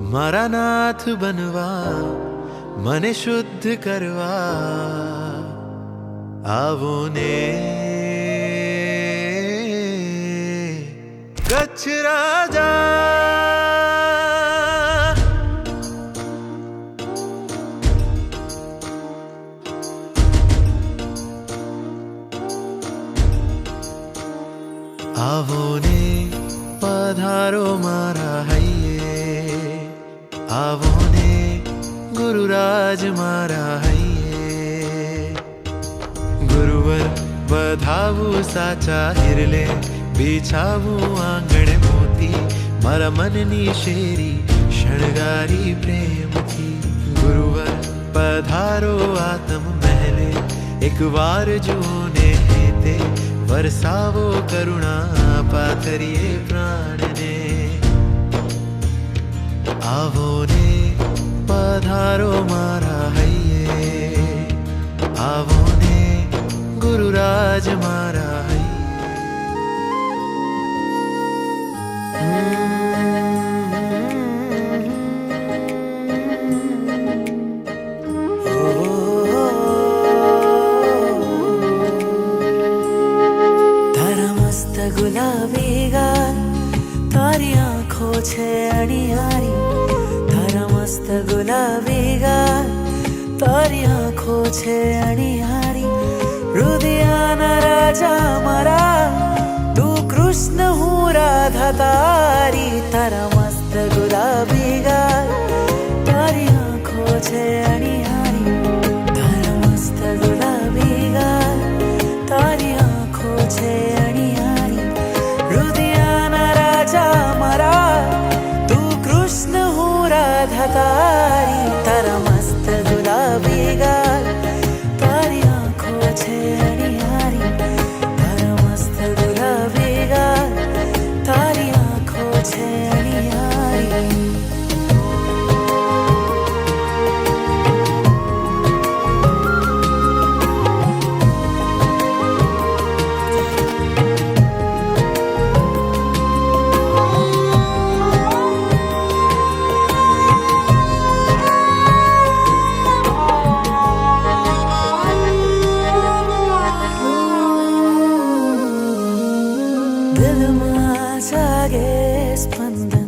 મારા નાથ બનવા મને શુદ્ધ કરવા આવો ને કચ્છ રાજા। આવો ને પધારો મારા હૈયે, આવો ને ગુરુરાજ મારા હૈયે। ગુરુવર વધાવું સાચા હિરલે, બિછાવું આંગણે મોતી, મારા મનની શેરી શણગારી પ્રેમથી। ગુરુવર પધારો આતમ મહેલે, એક વાર જુઓ ને હેતે, વરસાવો કરુણા પાથરીએ પ્રાણને। આવો ને પધારો મારા હૈયે, આવો ને ગુરુરાજ મારા गुलाबी गाल, तारी आँखों छे अणियारी। तारा मस्त गुलाबी गाल, तारी आँखों छे अणियारी। रुदियाना राजा मारा, तू कृष्ण हूँ राधा तारी। तारा मस्त गुलाबी गाल, तारी आँखों छे अणियारी। तारा मस्त गुलाबी गाल, तारी आँखों छे तारी। तारा मस्त गुलाबी गाल, तारी आँखों छे अणियारी। तारा मस्त गुलाबी गाल, तारी आँखों छे अणियारी। दिल में जागे स्पंदन,